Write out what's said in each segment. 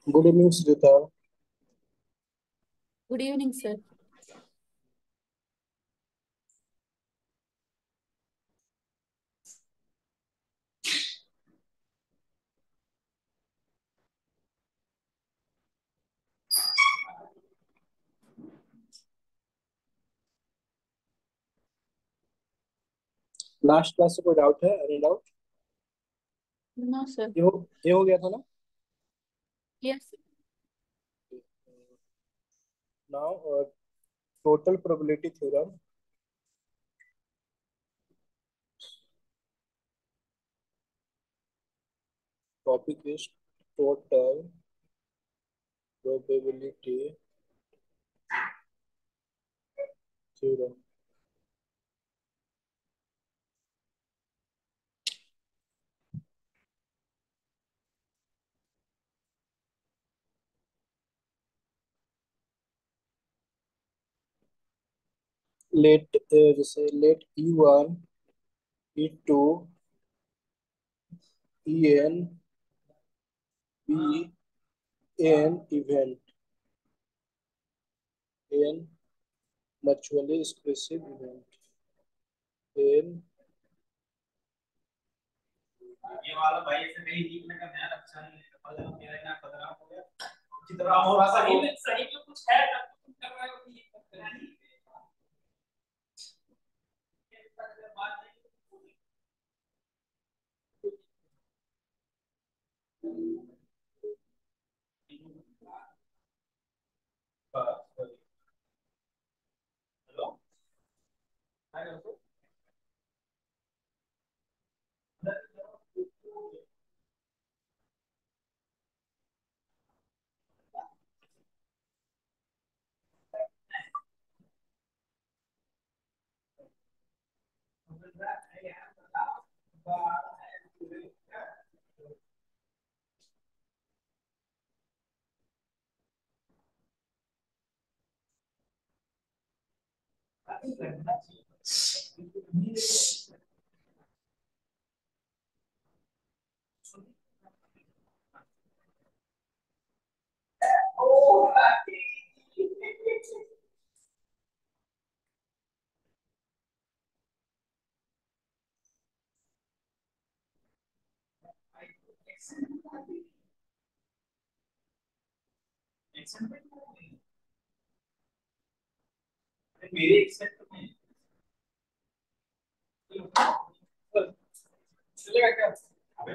Good evening Shrita. Good evening sir. Last class से कोई doubt है? Any doubt? No sir. ये हो गया था ना? Yes. Now total probability theorem. Topic is total probability theorem. Let जैसे let E1 E2 En be an event, an mutually exclusive event, an ये वाला भाई ऐसे नहीं लिखने का ध्यान अच्छा नहीं है मतलब मेरा इतना खतरा हो गया जितना और सही में कुछ है तब तो तुम कर रहे हो कि हेलो मेरे एक्सेप्ट में चलेगा क्या अबे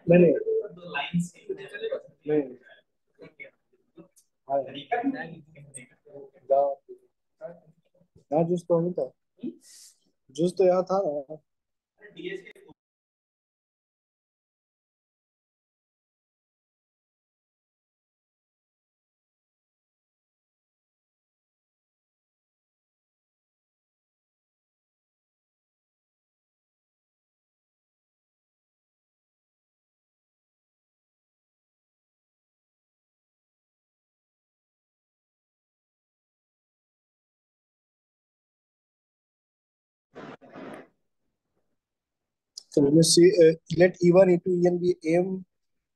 नहीं नहीं दो लाइंस चलेगा नहीं। हाँ, तरीका क्या है जाओ। यहाँ जूस तो नहीं था। जूस तो यहाँ था ना। डीएस के So let me see. Let E1, E2, En be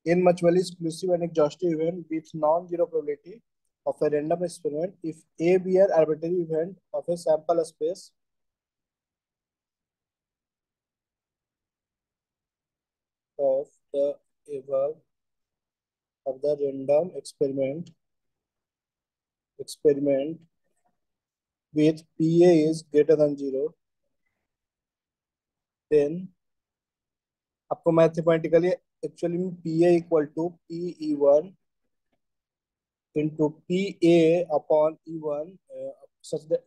n mutually exclusive and exhaustive event with non-zero probability of a random experiment if A be an arbitrary event of a sample space of the above of the random experiment with PA is greater than zero, then आपको mathematically actually में PA equal to PE1 into PA upon E1 such that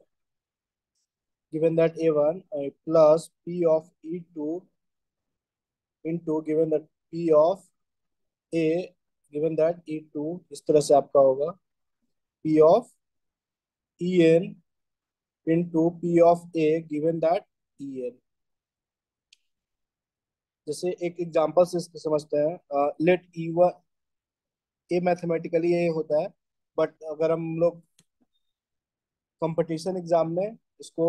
given that A1 plus P of E2 into given that P of A given that E2 इस तरह से आपका होगा P of En into P of A given that En। जैसे एक example से इसको समझते हैं। लेट E1 ए मैथमेटिकली ये होता है, बट अगर हम लोग कंपटीशन एग्जाम में इसको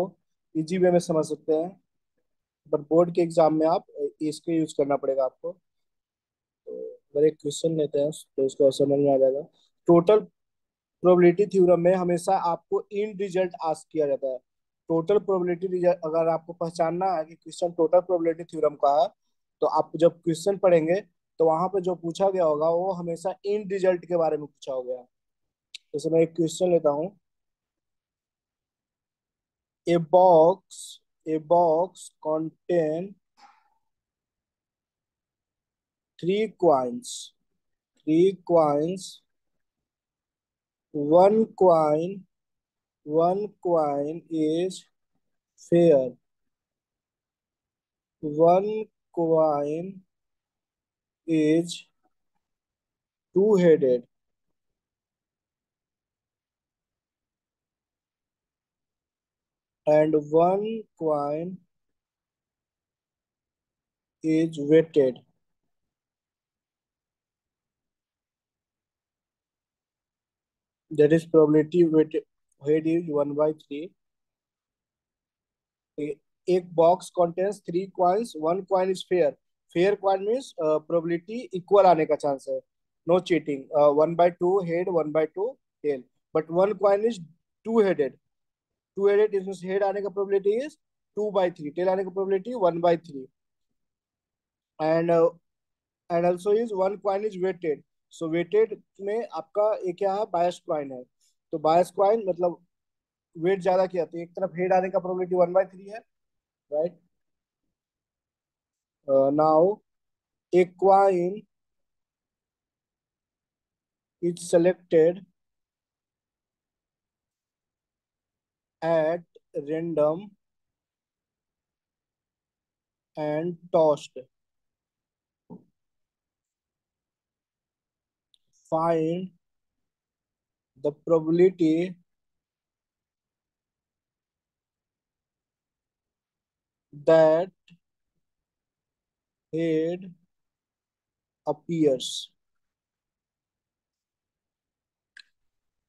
इजी वे में समझ सकते हैं, बट बोर्ड के एग्जाम में आप इसके यूज करना पड़ेगा आपको। तो अगर एक क्वेश्चन लेते हैं तो उसको समझ में आ जाएगा। टोटल प्रोबेबिलिटी थ्योरम में हमेशा आपको इन रिजल्ट आस्क किया जाता है। टोटल प्रोबेबिलिटी रिजल्ट अगर आपको पहचानना है कि क्वेश्चन टोटल प्रोबेबिलिटी थ्योरम का है, तो आप जब क्वेश्चन पढ़ेंगे तो वहां पे जो पूछा गया होगा वो हमेशा इन रिजल्ट के बारे में पूछा होगा। जैसे मैं एक क्वेश्चन लेता हूँ। A box contain three coins. Three coins. One coin is fair. One coin is two-headed. And one coin is weighted. That is probability weight is 1/3. एक box contains three coins. One coin is fair. Fair coin means probability equal आने का chance है. No cheating. 1/2 head, 1/2 tail. But one coin is two-headed. Two-headed means head आने का probability is 2/3. Tail आने का probability 1/3. And also is one coin is weighted. So weighted में आपका ये क्या है, biased coin है. तो biased coin मतलब वेट ज्यादा किया तो एक तरफ हेड आने का प्रोबेबिलिटी 1/3 है, right. Now a coin is selected at random and tossed. Find the probability that head appears.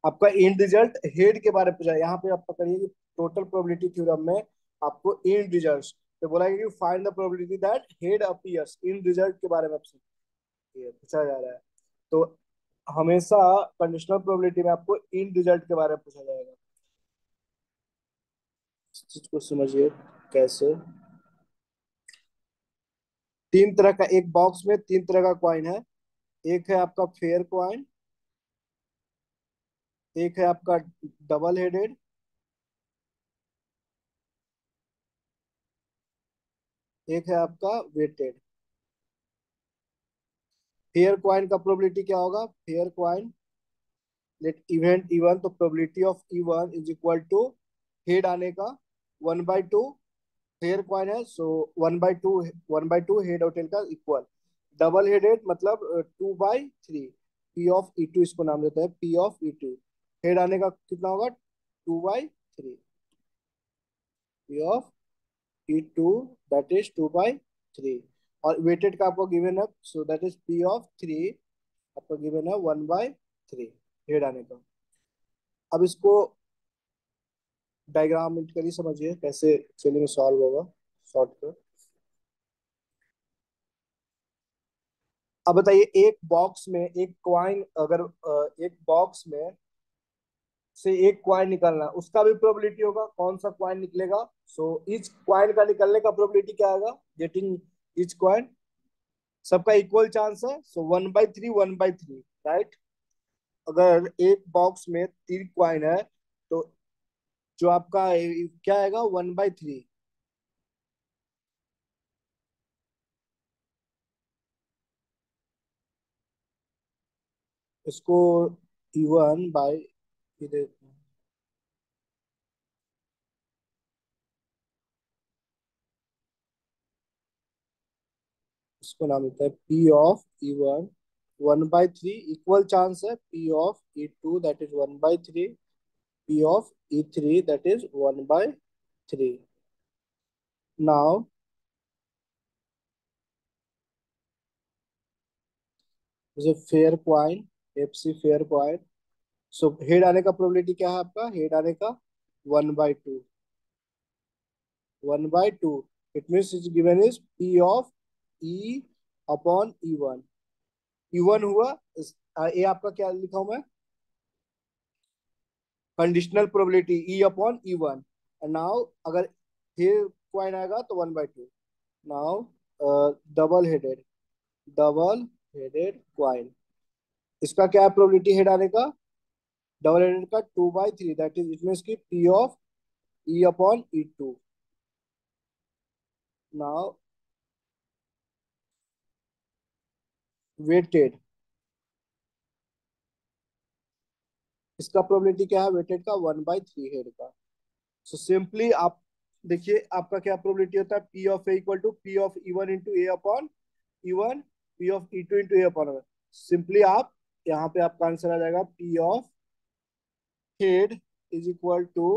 आपका एंड रिजल्ट हेड के बारे में पूछा है। यहाँ पे आप पकड़िए कि टोटल प्रोबेबिलिटी थ्योरम में आपको एंड रिजल्ट तो बोला कि find the probability that head appears, in result के बारे में आपसे पूछा जा रहा है। तो हमेशा कंडीशनल प्रोबेबिलिटी में आपको इन रिजल्ट के बारे में पूछा जाएगा। इस चीज को समझिए कैसे। तीन तरह का एक बॉक्स में तीन तरह का कॉइन है। एक है आपका फेयर कॉइन, एक है आपका डबल हेडेड, एक है आपका वेटेड। फेयर कॉइन का प्रोबेबिलिटी क्या होगा? Fair coin let event even, तो probability of even is equal to head आने का 1/2। फेयर कॉइन है सो 1/2 हेड और टेल का इक्वल। डबल हेडेड मतलब 2/3। पी ऑफ ई टू इसको नाम देते हैं, P of E two. Head आने का कितना होगा? 2/3। P of E two that is 2/3। और वेटेड का आपको गिवन है so that is P of 3 आपको गिवन है 1/3 हेड आने का। अब इसको डायग्रामेटिकली समझिए कैसे एक्चुअली में सॉल्व होगा शॉर्ट कर। अब बताइए एक बॉक्स में एक क्वाइन, अगर एक बॉक्स में से एक क्वाइन निकलना उसका भी प्रोबेबिलिटी होगा, कौन सा क्वाइन निकलेगा। सो इच क्वाइन का निकलने का प्रोबेबिलिटी क्या आएगा? गेटिंग इच क्वाइन, सबका इक्वल चांस है सो 1/3 1/3, राइट। अगर एक बॉक्स में तीन क्वाइन है तो जो आपका क्या आएगा? 1/3। इसको इवन बाय इसको नाम देता है P of E one. 1/3 equal chance है P of E two that is 1/3, P of E three that is 1/3। Now fair coin, F C fair coin. So head आने का प्रोबेबिलिटी क्या है आपका? हेड आने का 1/2। 1/2 it means is given is P of E upon E one. E1 हुआ, ये आपका क्या लिखा हूं मैं, conditional probability E upon E1। Now अगर फिर क्वाइन आएगा तो 1/2। Now double headed, double headed coin, इसका क्या है प्रोबेबिलिटी हेड आने का, डबल हेडेड का 2/3, दैट इज इट मींस की P of E upon E2। Now weighted, इसका प्रोबेबिलिटी क्या है वेटेड का, 1/3 हेड का। सो सिंपली आप देखिए आपका क्या प्रोबेबिलिटी होता है, P of A equal to P of E1 into A upon E1, P of E2 into A upon. Simply आप यहाँ पे आपका आंसर आ जाएगा P of head is equal to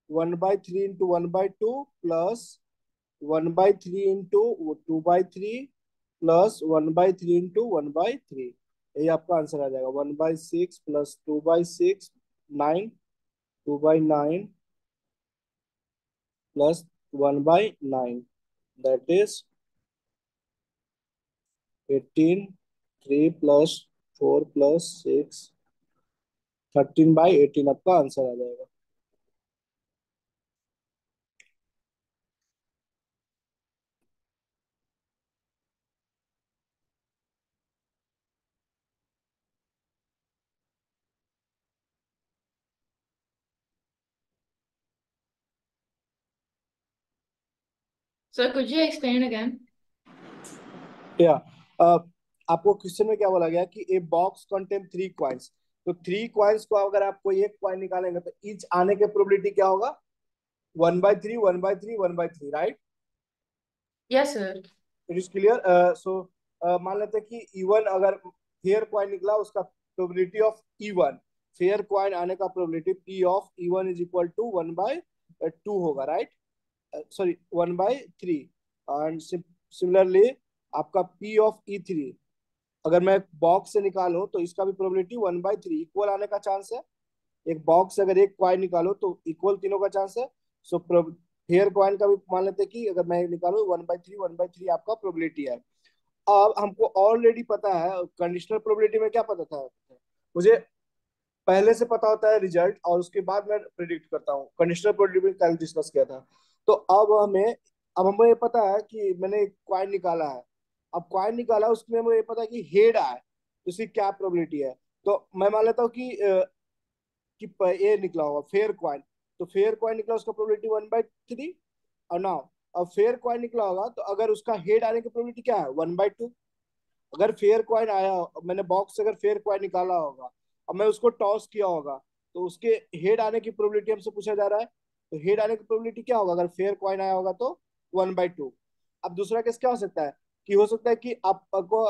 1/3 into 1/2 plus 1/3 into 2/3 plus 1/3 into 1/3। यही आपका answer आ जाएगा, 1/6 plus 2/6, 9, 2/9 plus 1/9, that is 18, 3 plus 4 plus 6, 13/18 आपका आंसर आ जाएगा। Sir, could you explain again? या आपको क्वेश्चन में क्या बोला गया कि ए बॉक्स कंटेन 3 कॉइन्स, तो 3 कॉइन्स को अगर आपको एक कॉइन निकालेंगे तो ईच आने के प्रोबेबिलिटी क्या होगा, 1/3, 1/3, 1/3, right. Yes, sir. It is clear. So मान लेते हैं कि E1 अगर फेयर कॉइन निकला, उसका probability of E1, fair coin आने का probability P of E1 is equal to 1/2 होगा, राइट, सॉरी 1/3। एंड सिमिलरली आपका P ऑफ E3 अगर मैं बॉक्स से निकालूं तो इसका भी प्रोबेबिलिटी 1/3 इक्वल आने का चांस है। एक बॉक्स से अगर एक क्वाइन निकालो तो इक्वल तीनों का चांस है। सो फेयर क्वाइन का भी मान लेते हैं कि अगर मैं निकालू 1/3, 1/3 आपका प्रोबेबिलिटी है। अब हमको ऑलरेडी पता है कंडीशनल प्रोबेबिलिटी में क्या पता था मुझे, पहले से पता होता है रिजल्ट और उसके बाद मैं प्रिडिक्ट करता हूँ, कंडीशनल प्रोबेबिलिटी में कल डिस्कस किया था। तो अब हमें ये पता है कि मैंने क्वाइन निकाला है, अब क्वाइन निकाला उसमें मुझे पता है कि हेड आए तो उसकी क्या प्रोबेबिलिटी है। तो मैं मान लेता हूँ कि ये निकला होगा फेयर क्वाइन, तो फेयर क्वाइन निकला उसका प्रोबेबिलिटी 1/3। और नाउ अब फेयर क्वाइन निकला होगा तो अगर उसका हेड आने की प्रोबेबिलिटी क्या है, 1/2। अगर फेयर क्वाइन आया, मैंने बॉक्स से अगर फेयर क्वाइन निकाला होगा, अब मैं उसको टॉस किया होगा, तो उसके हेड आने की प्रोबेबिलिटी हमसे पूछा जा रहा है, तो हेड आने की प्रोबेबिलिटी क्या होगा अगर फेयर क्वाइन आया होगा तो 1/2। अब दूसरा केस क्या हो सकता है कि हो सकता है कि आपको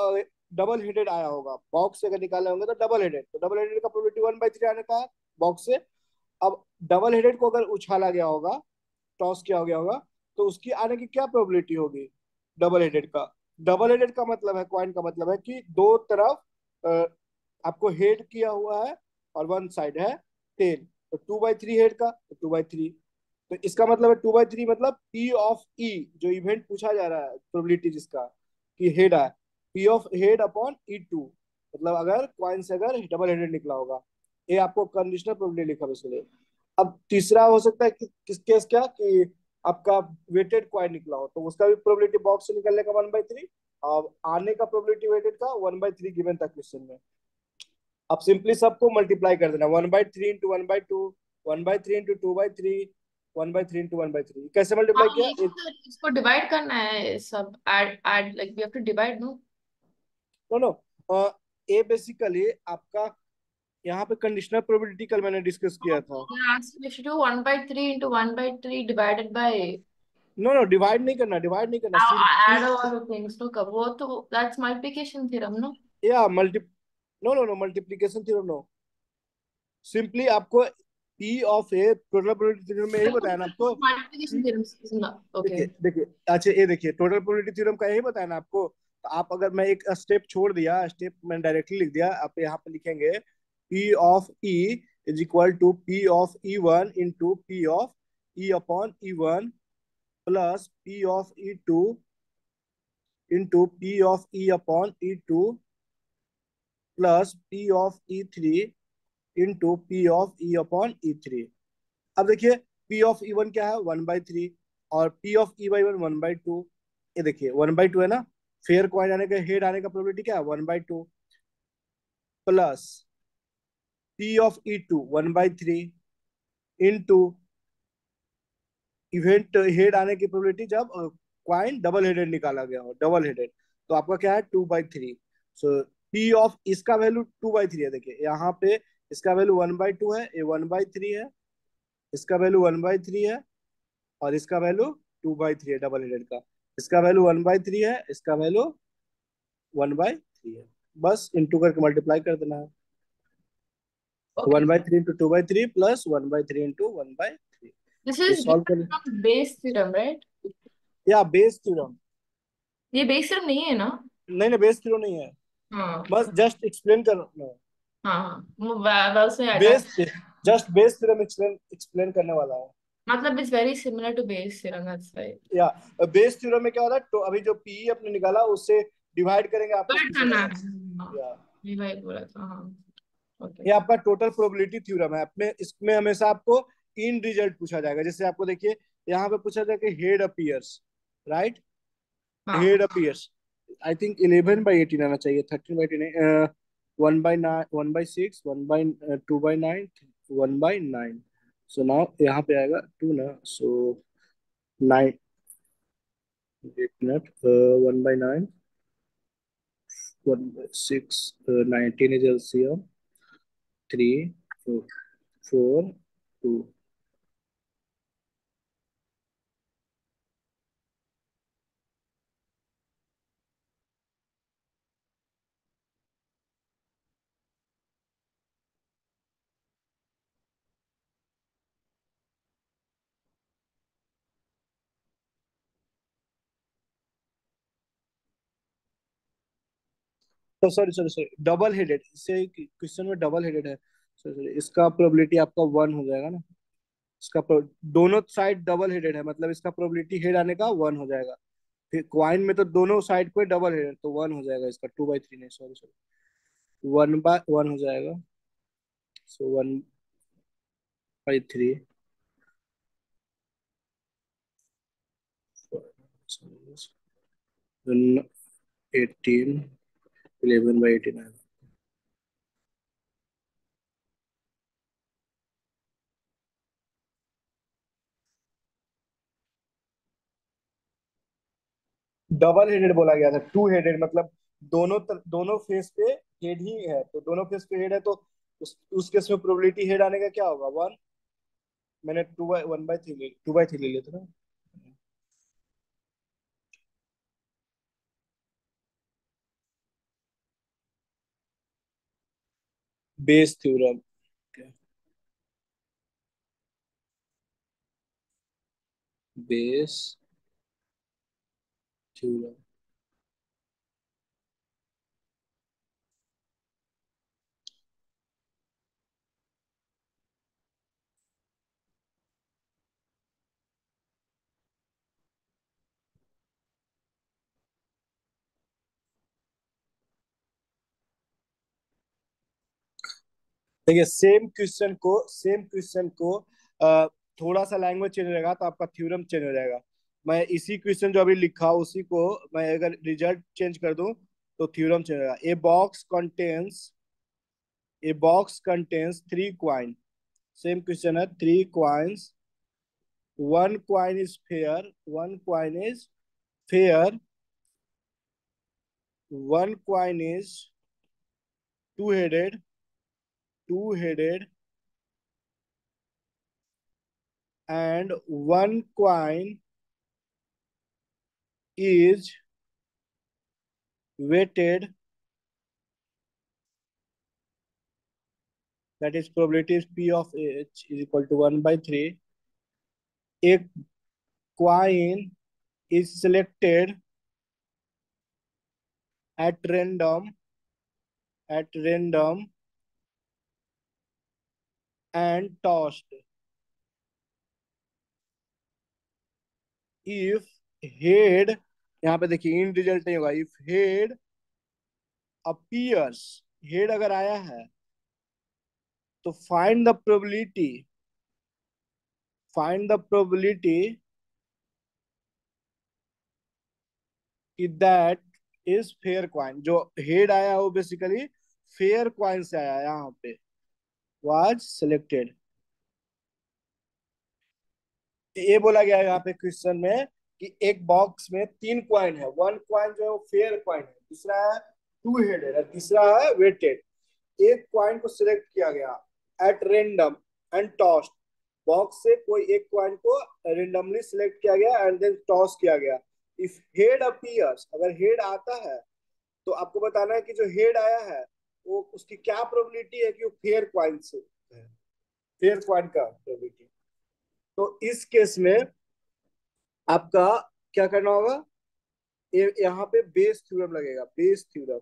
डबल हेडेड आया होगा, बॉक्स से अगर निकाले होंगे तो डबल हेडेड, तो डबल हेडेड का प्रोबेबिलिटी 1/3 आने का है बॉक्स से। अब डबल हेडेड को अगर उछाला गया होगा, टॉस किया गया होगा, तो उसकी आने की क्या प्रोबेबिलिटी होगी डबल हेडेड का। डबल हेडेड का मतलब है, क्वाइन का मतलब है कि दो तरफ आपको हेड किया हुआ है और वन साइड है टेल, तो 2/3 हेड का तो 2/3। तो इसका मतलब है 2/3 मतलब P ऑफ E, जो इवेंट पूछा जा रहा है प्रोबेबिलिटी जिसका कि हेड है, P of head upon E2, मतलब अगर क्वाइन से अगर डबल हेडेड निकला होगा। ये आपको कंडीशनल प्रोबेबिलिटी लिखा है इसलिए। अब तीसरा हो सकता है कि किस केस क्या कि आपका वेटेड क्वाइन निकला हो, तो उसका भी प्रोबेबिलिटी बॉक्स से निकलने का 1/3 और आने का प्रोबेबिलिटी वेटेड का 1/3 गिवन था क्वेश्चन में। अब सिंपली सबको मल्टीप्लाई कर देना, 1/3 इंटू 1/2, 1/3 इंटू 2/3, 1/3 इंटू 1/3, कैसे मल्टीप्लाई हाँ, किया इसको डिवाइड करना है, सब add like we have to divide, no? No no, ये बेसिकली आपका यहाँ पे कंडीशनल प्रोबेबिलिटी कल मैंने डिस्कस किया था। We should do 1/3 into 1/3 divided by no no, divide नहीं करना simply, add all the things. No, वो तो that's multiplication theorem, no? या no no no, multiplication theorem no, simply आपको P of A total probability theorem में यही बताया ना आपको Multiplication कि theorem is not देखिए okay. देखिए अच्छा ये देखिए टोटल प्रोबेबिलिटी थ्योरम का यही बताया ना आपको। तो आप अगर मैं एक स्टेप छोड़ दिया, स्टेप मैंने डायरेक्टली लिख दिया, आप यहाँ पे लिखेंगे P of E is equal to P of E1 into P of E upon E1 plus P of E2 into P of E upon E2 plus P of E3 into P of E upon E3। अब देखिए P of E1 क्या है 1/3 और P of E/1 1/2। ये देखिए 1/2 है ना, fair coin आने का हेड आने का प्रोबेबिलिटी क्या है 1/2 plus P of E2 1/3 into event head आने की प्रोबेबिलिटी जब क्वाइन डबल हेडेड निकाला गया हो, डबल हेडेड, तो आपका क्या है 2/3। सो पी ऑफ इसका वैल्यू 2/3 है। देखिए यहाँ पे इसका वैल्यू 1/2 है, ये 1/3 है, इसका वैल्यू 1/3 है और इसका वैल्यू 2/3 है डबल हेडेड का। इसका वैल्यू 1/3 है, इसका वैल्यू 1/3 है। बस इंटू करके मल्टीप्लाई कर देना है। Okay. 1/3 into 2/3 plus 1/3 into 1/3। This ये is सॉल्व given करें from base theorem, right? या बेस थ्योरम। ये base theorem नहीं है ना? नहीं नहीं, बेस थ्योरम नहीं है, हाँ बस जस्ट एक्सप्लेन करना है। हाँ हाँ, वो well से आता बेस, है। Just Bayes theorem explain explain करने वाला है। मतलब it's very similar to base theorem, that's right. या बेस थ्योरम में क्या होता है, तो अभी जो पी अपने निकाला उससे डिवाइड करेंगे आपको Divide किसी करना तरह। है। हाँ, या ये भाई बोला था, हाँ। Okay. ये आपका टोटल प्रोबेबिलिटी थ्योरम है। अपने इसमें हमेशा आपको इन रिजल्ट पूछा जाएगा। जैसे आपको देखिए यहाँ पे पूछा जाएगा हेड अपीयर्स, राइट, हाँ, हेड अपीयर्स आई थिंक 11/18 आना चाहिए, 13/18, 1/9, 1/6, 1/2/9, 1/9। सो नाउ यहाँ पे आएगा 2 ना, सो 9, 8 मिनट, 1/9, 1/6, 19 is LCM, 3, 4, 2। तो sorry sorry sorry, double headed, इससे क्वेश्चन में डबल हेडेड है। सॉरी सॉरी, इसका प्रोबेबिलिटी आपका 1 हो जाएगा ना। इसका दोनों साइड डबल हेडेड है, मतलब इसका प्रोबेबिलिटी हेड आने का 1 हो जाएगा। फिर क्वाइन में तो दोनों साइड पे डबल हेडेड, तो 1 हो जाएगा इसका, 2/3 नहीं, सॉरी सॉरी, 1/1 हो जाएगा। सो 1/3, 18, 11/18 है। डबल हेडेड बोला गया था, 2 हेडेड मतलब दोनों फेस पे हेड ही है, तो दोनों फेस पे हेड है, तो उस केस में प्रोबेबिलिटी हेड आने का क्या होगा 1। मैंने 2/3 ले लिया था ना। Bayes theorem, Bayes theorem. देखिए सेम क्वेश्चन को थोड़ा सा लैंग्वेज चेंज रहेगा तो आपका थ्योरम चेंज हो जाएगा। मैं इसी क्वेश्चन जो अभी लिखा उसी को मैं अगर रिजल्ट चेंज कर दूं तो थ्योरम चेंज होगा। A box contains 3 coin. Same question है, 3 coins, 1 coin is fair, 1 coin is fair, 1 coin is two headed and 1 coin is weighted, that is probability is P of H is equal to 1/3। A coin is selected at random and tossed if head यहाँ पे देखिए इन result नहीं होगा। If head appears, head अगर आया है तो find the probability कि दैट इज फेयर क्वाइन। जो हेड आया वो बेसिकली फेयर क्वाइन से आया, यहाँ पे वाज सिलेक्टेड। ये बोला गया है यहाँ पे क्वेश्चन में कि एक बॉक्स में 3 क्वाइन है। वन क्वाइन जो है वो फेयर क्वाइन है, दूसरा है टू हेडेड है, तीसरा है वेटेड। एक क्वाइन को सिलेक्ट किया गया at random and tossed. Box से कोई एक क्वाइन को रेंडमली सिलेक्ट किया गया एंड देन टॉस किया गया। इफ हेड अपीयर्स, अगर हेड आता है तो आपको बताना है कि जो हेड आया है वो उसकी क्या प्रोबेबिलिटी है कि वो फेयर क्वाइन से है, फेयर क्वाइन का प्रोबेबिलिटी। तो इस केस में आपका क्या करना होगा, यहाँ पे बेस थ्योरम लगेगा, बेस थ्योरम।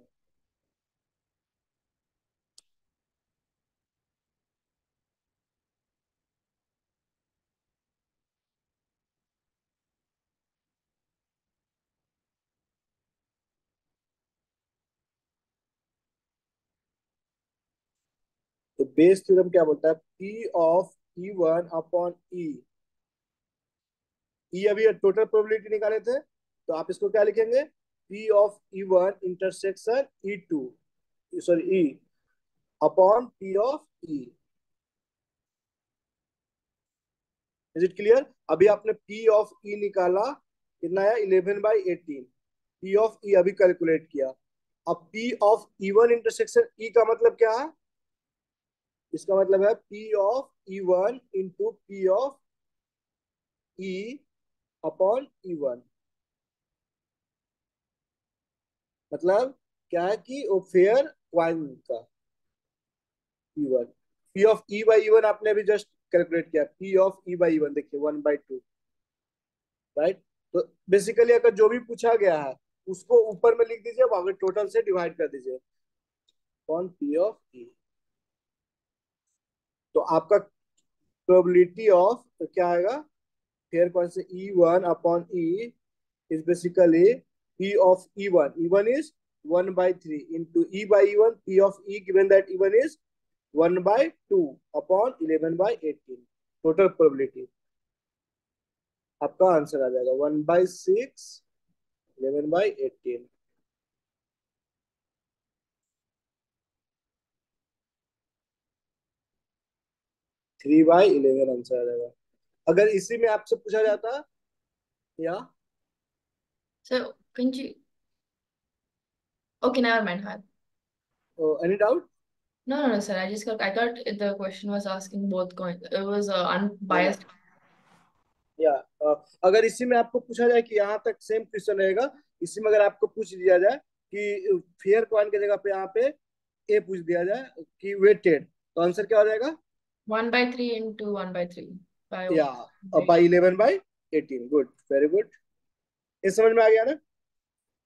तो बेस थ्योरम क्या बोलता है, P of E one upon E. E अभी टोटल प्रोबेबिलिटी निकाले थे, तो आप इसको क्या लिखेंगे, P of E one intersection E two, sorry E upon P of E. Is it clear? अभी आपने पी ऑफ ई निकाला, कितना है 11/18। पी ऑफ ई अभी कैलकुलेट किया। अब P of E one intersection ई का मतलब क्या है, इसका मतलब है P of E one into P of E upon E one. मतलब क्या है कि वो फेयर क्वाइन का E one. P of E by E one आपने अभी जस्ट कैलकुलेट किया, P of E by E one देखिए 1/2, राइट। तो बेसिकली अगर जो भी पूछा गया है उसको ऊपर में लिख दीजिए, आगे टोटल से डिवाइड कर दीजिए अपॉन पी ऑफ ई। तो आपका प्रोबेबिलिटी ऑफ क्या आएगा, फेयर क्वाइन से ई one upon E is basically P of E1. E1 is 1/3 into E by E1. P of E given that E1 is 1/2 upon 11/18. Total probability आपका answer आ जाएगा 1/6, 11/18। 3/11 answer आ जाएगा। अगर इसी में आपसे पूछा जाता, या So, can you? Okay, never mind. Huh? Any doubt? No, sir. I thought the question was asking both coins. It was unbiased. या अगर इसी में आपको पूछा जाए कि यहाँ तक सेम क्वेश्चन रहेगा, इसी में अगर आपको पूछ दिया जाए कि फेयर कॉइन की जगह पे यहाँ पे ए पूछ दिया जाए कि वेटेड, तो आंसर क्या हो जाएगा? 1/3 into 1/3 by या 3. बाई 11/18। Good, very good. ये समझ में आ गया ना?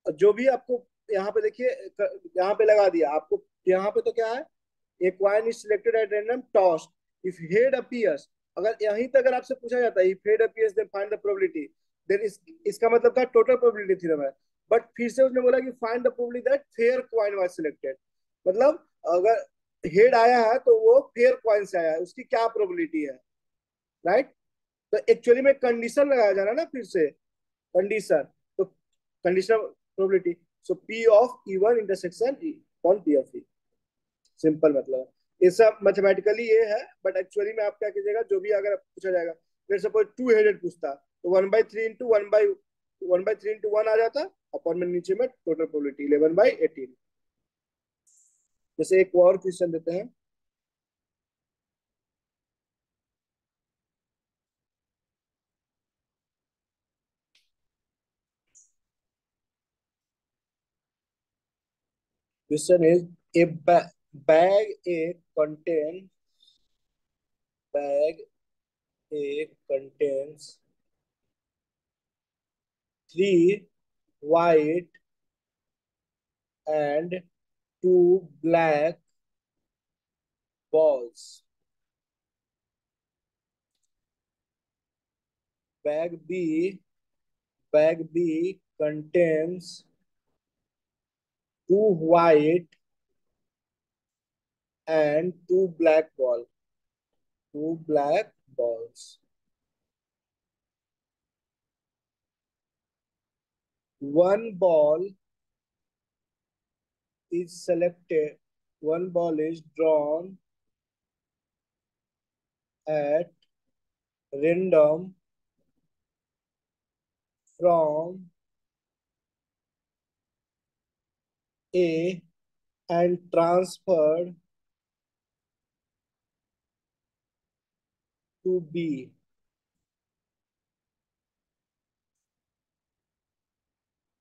जो भी आपको यहाँ पे देखिए, यहाँ पे लगा दिया आपको। यहाँ पे तो क्या है, a coin is selected at random tossed if head appears। अगर यहीं तक अगर आपसे पूछा जाता है if head appears then find the probability, then इसका मतलब था टोटल प्रोबेबिलिटी थ्योरम है। बट फिर से उसने बोला कि find the probability that fair coin was selected. मतलब अगर हेड आया है तो वो फेयर क्वाइन से आया है, उसकी क्या प्रोबेबिलिटी है, राइट। तो एक्चुअली में कंडीशन लगाया जाना ना, फिर से कंडीशन। तो conditional probability, so P of E one intersection E on P of E. Simple मतलब है। ये सब मैथमेटिकली ये है, बट एक्चुअली में आप क्या कीजिएगा, जो भी अगर पूछा जाएगा, फिर सपोज टू हेडेड पूछता तो 1/3 इंटू 1 आ जाता, अपॉन में नीचे में टोटल प्रोबेबिलिटी 11/18। जैसे एक और क्वेश्चन देते हैं। Question is a bag A contain bag A contains 3 white and 2 black balls। Bag B bag B contains two white and two black balls. Two black balls. One ball is selected. One ball is drawn at random from A and transferred to B.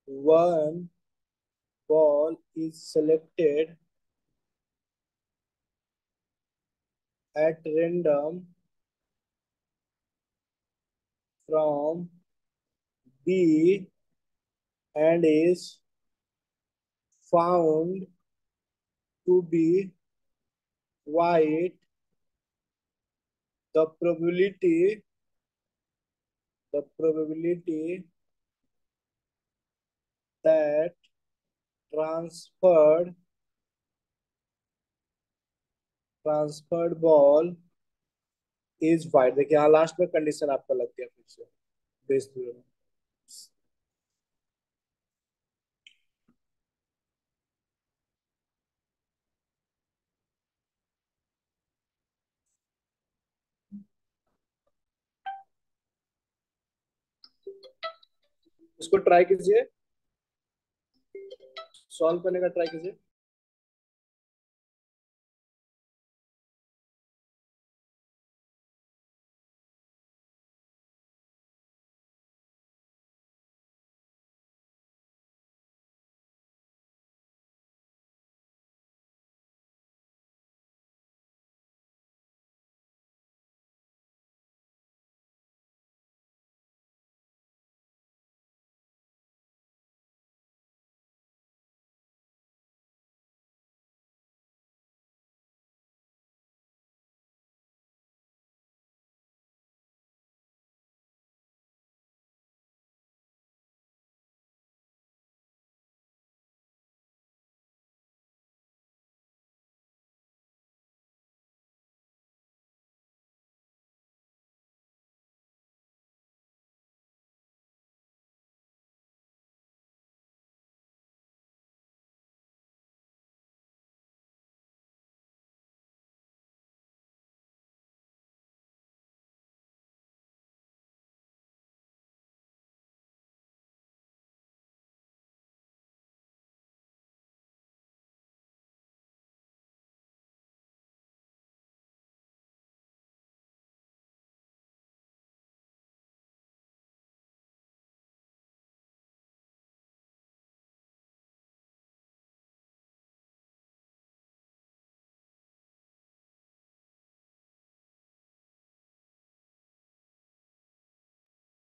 One ball is selected at random from B and is found to be white. The probability that transferred ball is wide. देखिए यहाँ last में condition आपका लग गया फिर से Bayes theorem में. इसको ट्राई कीजिए, सॉल्व करने का ट्राई कीजिए.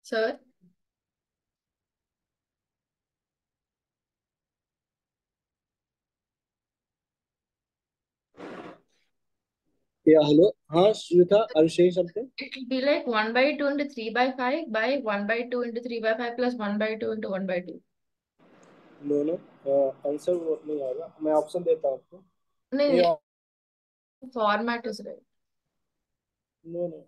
Sir, या हेलो, हाँ Shweta, are you saying something? it will be like 1 by 2 into 3 by 5 by 1 by 2 into 3 by 5 plus 1 by 2 into 1 by 2. No no, answer नहीं आएगा. मैं ऑप्शन देता हूँ आपको. नहीं ए, नहीं, format is right. No no,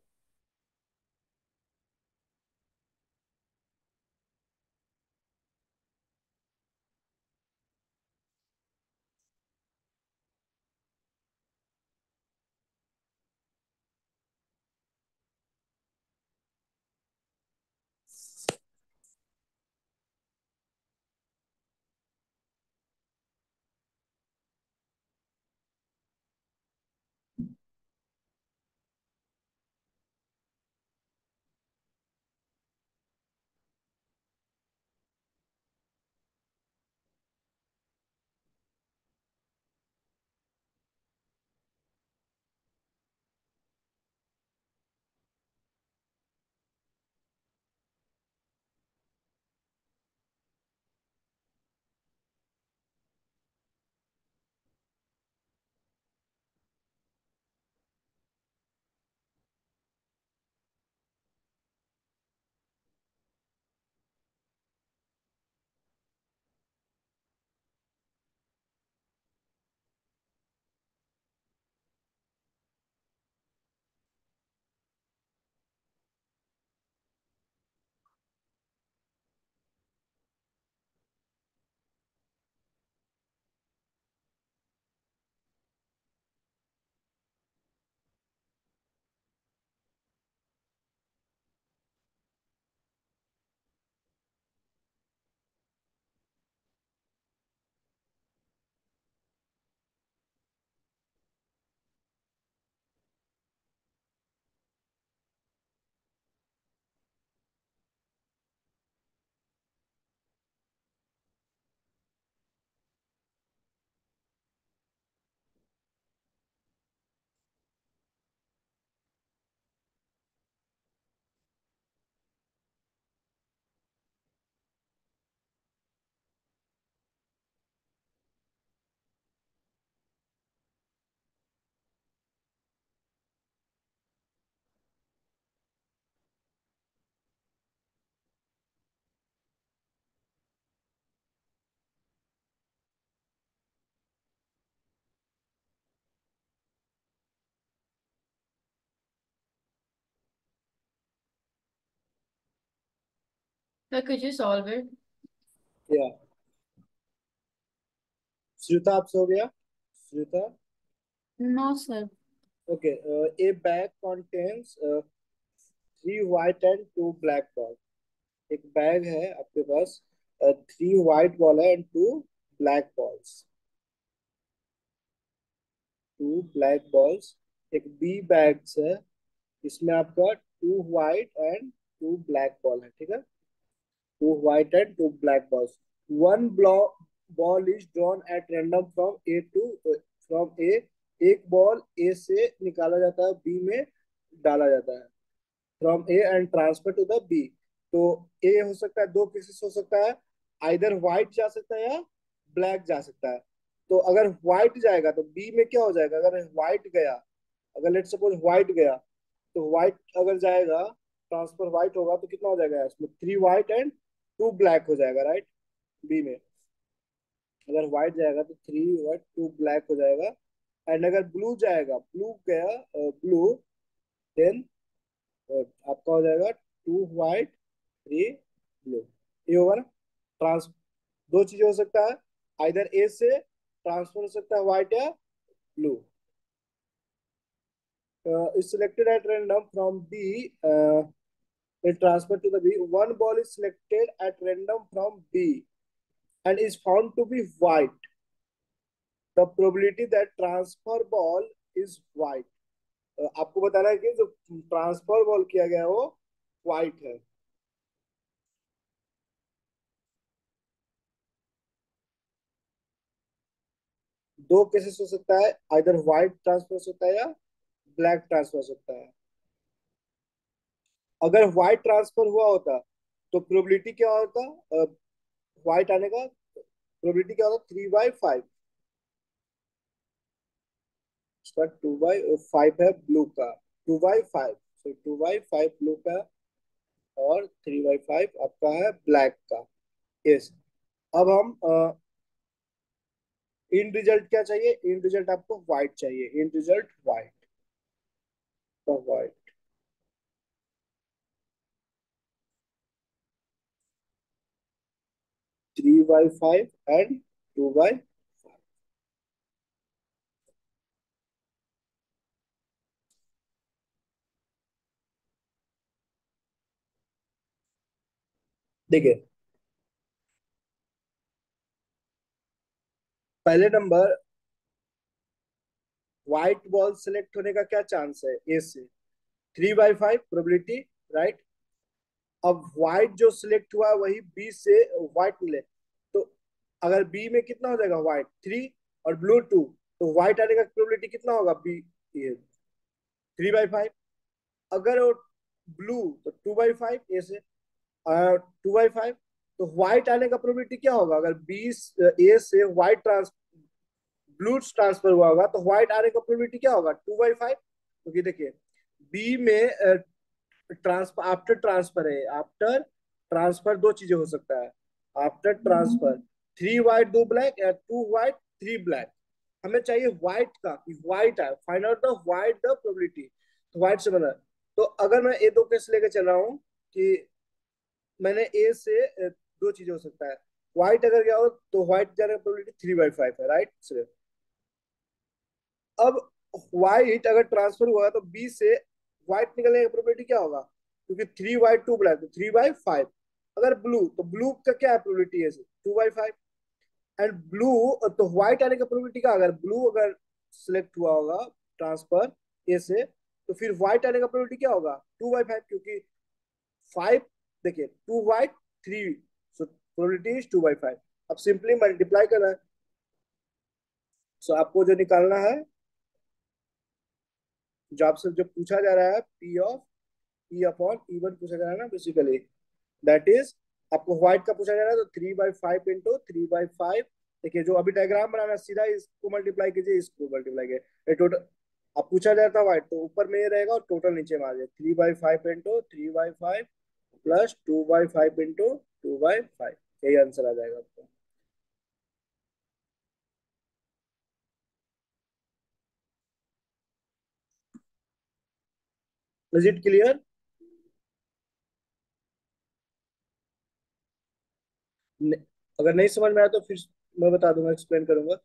So could you solve it? या श्रुता आपसे हो गया? श्रुता, No, sir. Okay. A bag contains 3 white and 2 black balls। एक बैग है आपके पास, 3 white ball है and 2 black balls, 2 black balls। एक बी बैग्स है, इसमें आपका 2 white and 2 black ball है, ठीक है। 2 white and 2 black balls। One ball is drawn at random from A to from A। एक बॉल ए से निकाला जाता है, बी में डाला जाता है। From A and transfer to the B. तो ए हो सकता है, दो केसेस हो सकता है, आइदर व्हाइट जा सकता है या ब्लैक जा सकता है। तो अगर व्हाइट जाएगा तो बी में क्या हो जाएगा, अगर व्हाइट गया, अगर लेट सपोज व्हाइट गया, तो व्हाइट अगर जाएगा, ट्रांसफर व्हाइट होगा तो कितना हो जाएगा इसमें, 3 white and 2 black हो जाएगा, राइट। बी में अगर व्हाइट जाएगा तो 3 white 2 black हो जाएगा। एंड अगर ब्लू जाएगा, ब्लू गया, ब्लू, देन आपका हो जाएगा 2 white 3 blue। ये होगा ना ट्रांस, दो चीजें हो सकता है, आइदर ए से ट्रांसफर हो सकता है व्हाइट या blue. is selected at random from B, it transferred to the B। One ball is selected at random from B and is found to be white। The probability that transfer ball is white। आपको बताना है कि जो transfer ball किया गया है वो white है। दो केसेस हो सकता है, आइदर व्हाइट ट्रांसफर हो सकता है या ब्लैक ट्रांसफर हो सकता है। अगर व्हाइट ट्रांसफर हुआ होता तो प्रोबेबिलिटी क्या होता, व्हाइट आने का प्रोबेबिलिटी क्या होता, 3/5। इसका 2/5 है ब्लू का, 2/5, सो 2/5 ब्लू का और 3/5 आपका है ब्लैक का। यस। अब हम इन रिजल्ट क्या चाहिए, इन रिजल्ट आपको व्हाइट चाहिए, इन रिजल्ट व्हाइट, तो व्हाइट। 3/5 एंड 2/5। देखिए, पहले नंबर व्हाइट बॉल सिलेक्ट होने का क्या चांस है, ए से 3/5 प्रोबेबिलिटी, राइट। अब व्हाइट जो सिलेक्ट हुआ वही बी से व्हाइट मिले, तो अगर बी में कितना हो जाएगा, व्हाइट 3 और ब्लू 2, तो व्हाइट आने का प्रोबेबिलिटी कितना होगा, बी, ये 3/5। अगर वो ब्लू तो 2/5 ए से, 2/5। तो व्हाइट आने का प्रोबेबिलिटी क्या होगा, अगर बी ए से व्हाइट ब्लू ट्रांसफर हुआ होगा तो व्हाइट आने का प्रोबेबिलिटी क्या होगा, 2/5। क्योंकि देखिए बी में ट्रांसफर, आफ्टर ट्रांसफर है, आफ्टर ट्रांसफर दो चीजें हो सकता है, आफ्टर ट्रांसफर 3 white 2 black या 2 white 3 black। हमें चाहिए व्हाइट का, कि व्हाइट है, find out the white the probability, तो व्हाइट से बना। तो अगर मैं ए दो केस लेके चल रहा हूँ कि मैंने ए से दो चीजें हो सकता है, व्हाइट अगर गया हो तो व्हाइट जाने की प्रोबेबिलिटी 3/5 है, राइट सिर्फ। अब व्हाइट अगर ट्रांसफर हुआ तो बी से व्हाइट निकलने की प्रोबेबिलिटी क्या होगा, क्योंकि 3/2 ब्लैक तो 3/5। अगर ब्लू तो ब्लू का क्या है प्रोबेबिलिटी है, 2/5। एंड ब्लू, तो व्हाइट आने का प्रोबेबिलिटी क्या, अगर ब्लू अगर सिलेक्ट हुआ होगा ट्रांसफर ए से, तो फिर व्हाइट आने का प्रोबेबिलिटी क्या होगा, 2/5, क्योंकि 5, देखिए 2 white 3, सो प्रोबेबिलिटी इज 2/5। अब सिंपली मल्टीप्लाई करना है, सो आपको जो निकालना है, जो आपसे जो पूछा जा रहा है, P of E upon E one पूछा जा रहा है ना बेसिकली, दैट इज आपको व्हाइट का पूछा जा रहा है, तो 3/5 इंटू 3/5। देखिए जो अभी डायग्राम बनाना है, सीधा इसको मल्टीप्लाई कीजिए, इसको मल्टीप्लाई कीजिए, टोटल। अब पूछा जाता है व्हाइट, तो ऊपर में ये रहेगा और टोटल नीचे में आ जाए, 3/5 इंटू 3/5 प्लस 2/5 इंटू 2/5, यही आंसर आ जाएगा आपको। Is it clear? अगर नहीं समझ में आया तो फिर मैं बता दूंगा, एक्सप्लेन करूंगा।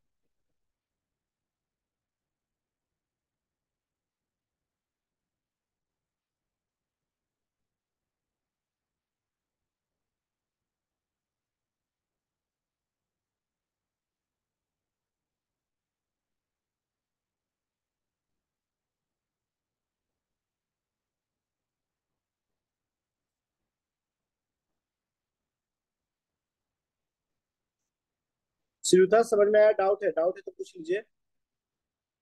श्रीयुता समझ में आया? डाउट है तो पूछ लीजिए।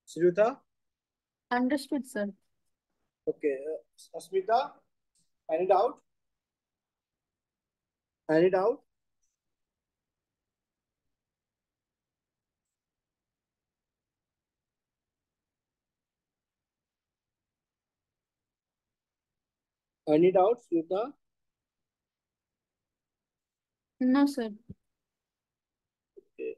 Shriyuta? Understood, sir. Okay. Asmita, any doubt? Any doubt? Any doubt Shriyuta? No, sir. Okay.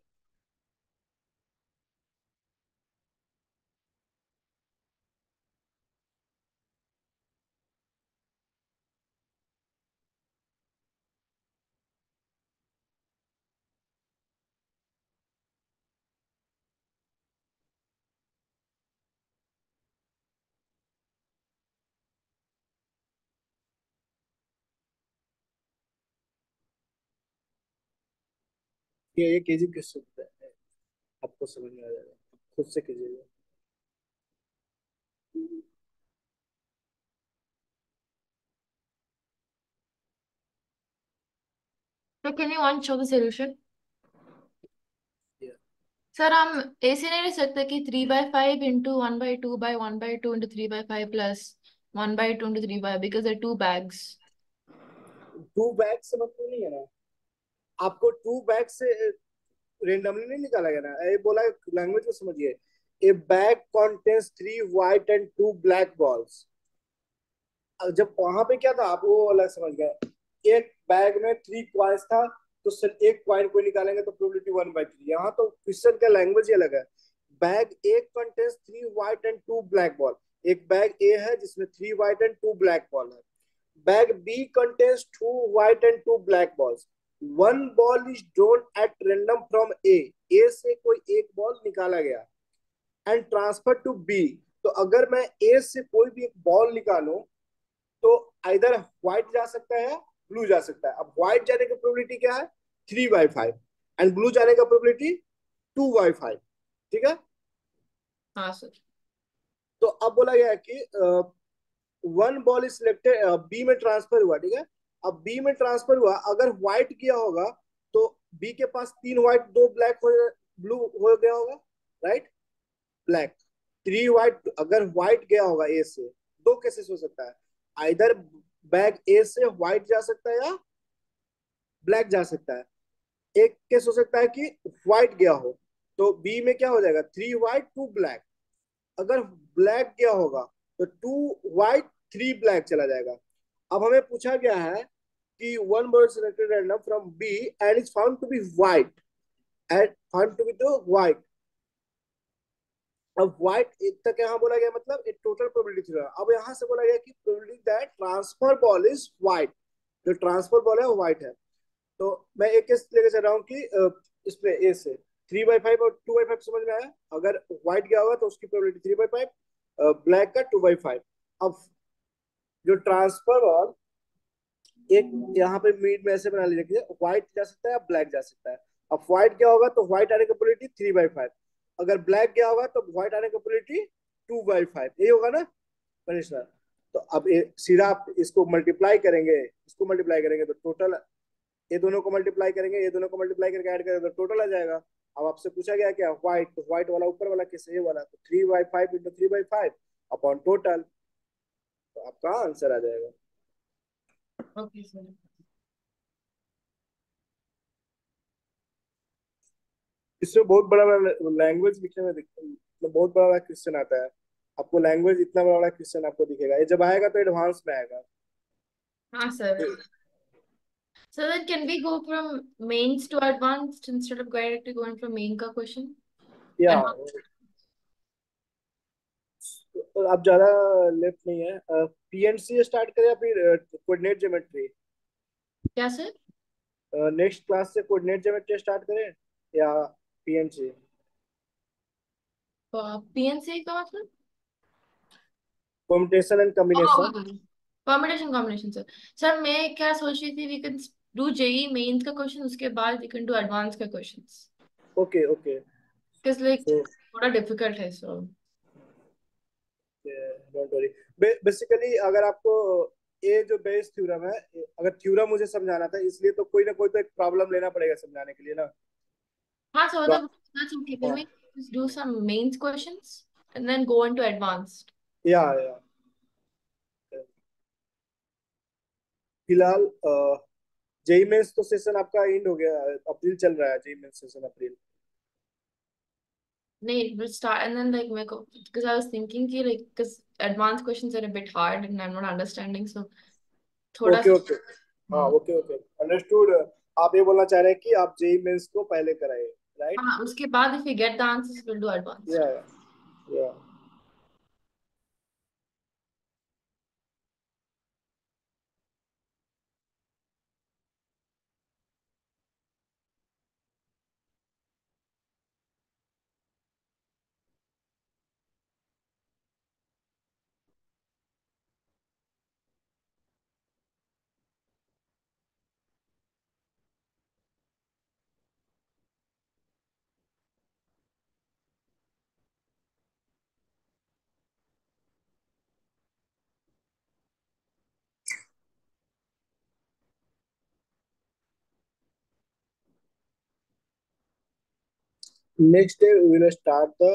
ये केजी किस है, आपको समझ में आ जाएगा, खुद से कीजिएगा। So can you one show the solution? Yeah. Sir हम ऐसे नहीं रह सकते कि 3/5 into 1/2 into 3/5 plus 1/2 into 3/5 because they two bags. Two bag से मतलब नहीं है ना, आपको टू बैग से रेंडमली नहीं निकाला गया ना, ये बोला लैंग्वेज में समझिए। ए bag contains 3 white and 2 black balls. जब वहां पे क्या था आप वो अलग समझ गए, एक बैग में 3 क्वाइंस था, तो सिर्फ एक क्वाइन को निकालेंगे तो प्रोबेबिलिटी 1/3। यहाँ तो क्वेश्चन का लैंग्वेज ही अलग है। Bag A contains 3 white and 2 black ball. एक बैग ए है जिसमें 3 व्हाइट एंड 2 ब्लैक बॉल है। Bag B contains 2 white and 2 black balls. One ball is drawn at random from A. A से कोई एक बॉल निकाला गया एंड ट्रांसफर टू बी। तो अगर मैं ए से कोई भी एक बॉल निकालूं तो इधर व्हाइट जा सकता है, ब्लू जा सकता है। अब व्हाइट जाने की प्रोबेबिलिटी क्या है? 3/5 एंड ब्लू जाने का प्रोबेबिलिटी 2/5। ठीक है। हाँ सर। तो अब बोला गया है कि one ball is selected, B में ट्रांसफर हुआ। ठीक है। अब बी में ट्रांसफर हुआ, अगर व्हाइट गया होगा तो बी के पास 3 व्हाइट 2 ब्लैक हो, ब्लू हो गया होगा, राइट? ब्लैक 3 व्हाइट, अगर व्हाइट गया होगा ए से, दो केसेस हो सकता है, इधर बैग ए से व्हाइट जा सकता है या ब्लैक जा सकता है। एक केस हो सकता है कि व्हाइट गया हो, तो बी में क्या हो जाएगा? 3 व्हाइट 2 ब्लैक। अगर ब्लैक गया होगा तो 2 व्हाइट 3 ब्लैक चला जाएगा। अब हमें पूछा गया है कि one ball selected random from B and is found to be white, and found to be the white. अब व्हाइट तक यहाँ बोला गया, मतलब एक टोटल प्रोबेबिलिटी थी। अब यहाँ से बोला गया कि probability that transfer ball is white, जो ट्रांसफर बॉल है वो व्हाइट है। तो मैं एक केस लेके चल रहा हूँ कि इसमें ए से 3/5 और 2/5 समझ में आया। अगर व्हाइट गया होगा तो उसकी प्रोबेबिलिटी 3/5, ब्लैक का 2/5। अब जो ट्रांसफर बॉल एक यहाँ पे मिड में ऐसे बना लीजिए, व्हाइट जा सकता है या ब्लैक जा सकता है। अब व्हाइट गया होगा तो व्हाइट आने की प्रोबेबिलिटी 3/5, अगर ब्लैक गया होगा तो व्हाइट आने की प्रोबेबिलिटी 2/5। यही होगा ना कनिश्नर? तो अब सीधा आप इसको मल्टीप्लाई करेंगे, इसको मल्टीप्लाई करेंगे तो टोटल, ये दोनों को मल्टीप्लाई करेंगे, ये दोनों को मल्टीप्लाई करके ऐड करेंगे तो टोटल आ जाएगा। अब आपसे पूछा गया क्या? व्हाइट, तो व्हाइट वाला ऊपर वाला कैसे, ये वाला, तो 3/5 इंटू 3/5 अपॉन टोटल, तो आपका आंसर आ जाएगा। Okay sir. इसमें बहुत बड़ा लैंग्वेज लिखने में मतलब बहुत बड़ा क्वेश्चन आता है। आपको लैंग्वेज इतना बड़ा क्वेश्चन आपको दिखेगा, ये जब आएगा तो एडवांस में आएगा। हाँ sir. So then can we go from mains to advanced instead of directly going from main का question? या Advanced. आप ज्यादा लेफ्ट नहीं है, पीएनसी स्टार्ट करें या फिर कोऑर्डिनेट ज्योमेट्री? क्या सर? नेक्स्ट क्लास से कोऑर्डिनेट ज्योमेट्री स्टार्ट करें या पीएनसी? पीएनसी का मतलब? Permutation and combination. Combination combination sir. Sir मैं क्या सोच रही थी, we can do JEE Mains का क्वेश्चन, उसके बाद वी कैन डू एडवांस का questions, okay okay. Because like so थोड़ा डिफिकल्ट है सो। Don't worry. बेसिकली अगर आपको ये जो बेस थ्योरम है, अगर थ्योरम मुझे समझाना था, इसलिए तो कोई ना कोई तो एक प्रॉब्लम लेना पड़ेगा समझाने के लिए ना। हाँ सर, तो मतलब that's okay. Can हाँ, we just do some mains questions and then go into advanced? या फिलहाल जेई मेंस तो सेशन आपका एंड हो गया, अप्रैल चल रहा है जेई मेंस सेशन, अप्रैल। नहीं, we'll start and then like मेरे को, because I was thinking कि like because advanced questions are a bit hard and I'm not understanding, so थोड़ा ओके सा। ओके। हाँ हाँ ओके ओके, अंडरस्टूड। आप ये बोलना चाह रहे हैं कि आप जेई मेंस को पहले कराए, राइट? हाँ, उसके बाद if we get the answers we'll do advanced. या next day we will start the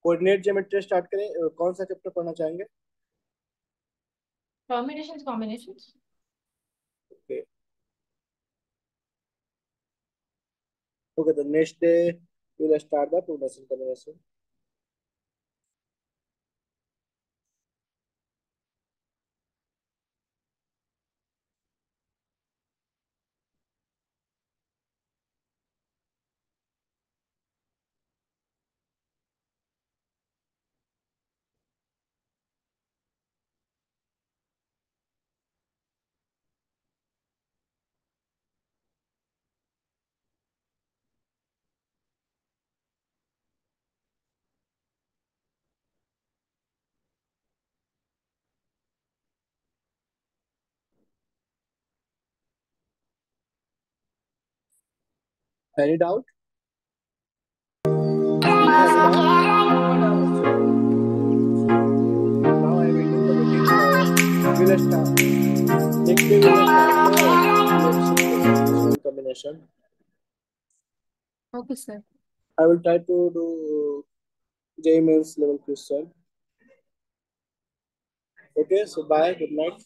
coordinate geometry start करें। कौन सा चैप्टर पढ़ना चाहेंगे? Permutations, combinations. Okay okay, the next day we will start the production combination. Any doubt? Now I am waiting for the next we will start. Next day we will start the combination. Okay sir. I will try to do J mains level question. Okay, so bye, good night.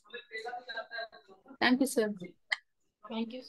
Thank you sir. Thank you.